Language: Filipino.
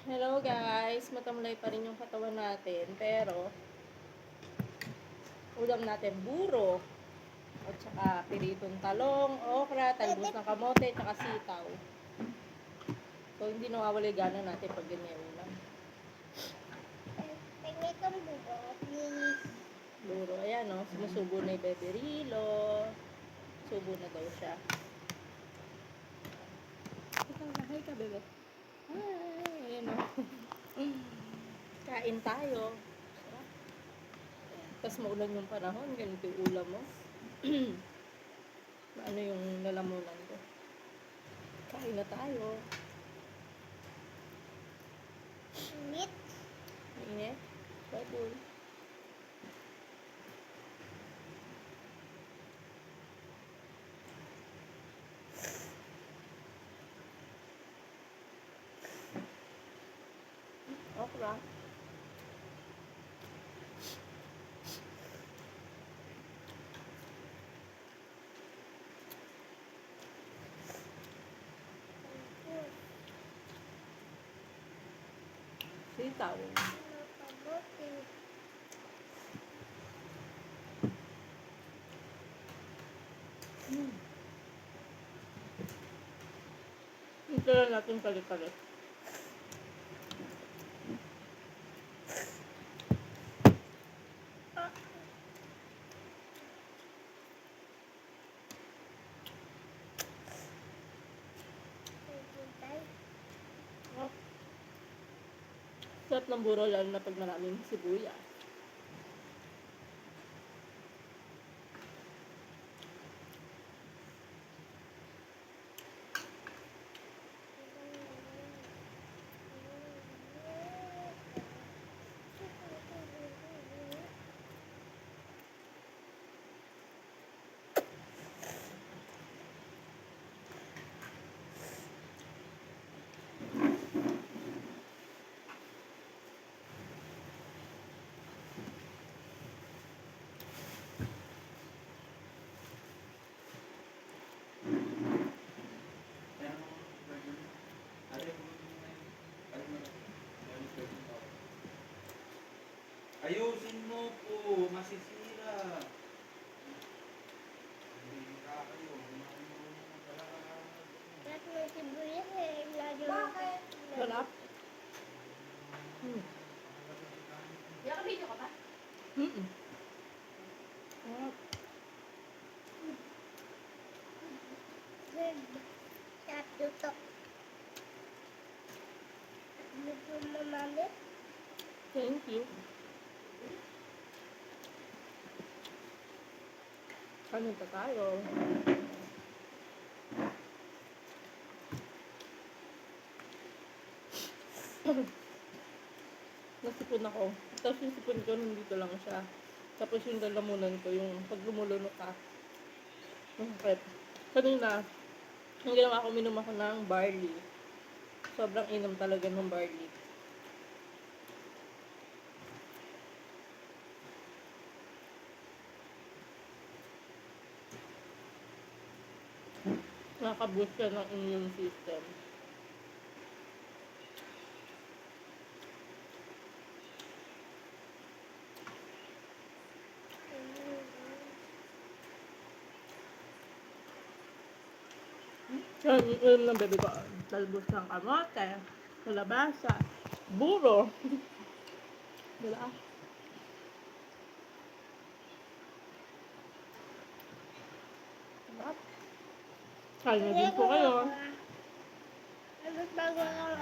Hello guys, matamlay pa rin yung katawan natin, pero ulam natin buro at saka piritong talong, okra, talbos ng kamote, at saka sitaw. So hindi nawawala yung gana natin pag ganyan ulam. Tingnan kang bubo, please. Buro, ayan o, sumusubo na yung Bebe Rilo. Subo na daw siya. Hi ka, bebe. Hi, ayan o. Kain tayo. Sarap. Tapos maulan yung panahon, ganito yung ulam mo. Ano yung lalamunan ko. Kain na tayo. Init. Mainit. Baboy. Okra. Sitaw. Nakabote. Ito lang natin kalit-kalit. Sarap ng buro lalo na pag maraming sibuyas. Ayusin mo po, masisira. Hindi ka kayo. Lahat ng sibuyas eh. Lagi Bakit? Sarap. Naka-video ka ba? Sarap. Sarap tutok. Gusto mo, mami? Thank you. Kanin pa tayo. Nasipon ako. Tapos yung sipon ko, nandito lang siya. Tapos yung lalamunan ko, yung pag lumulunok ka. Bakit? Kanina, ang ginawa ko, minom ako ng barley. Sobrang inom talaga ng barley. Nakaka-boost siya ng immune system. Yan, yung ulam ng bebe ko. Talbos ng kamote, kalabasa, buro. Wala. Sarap. Kain na din po kayo. Ano bago lang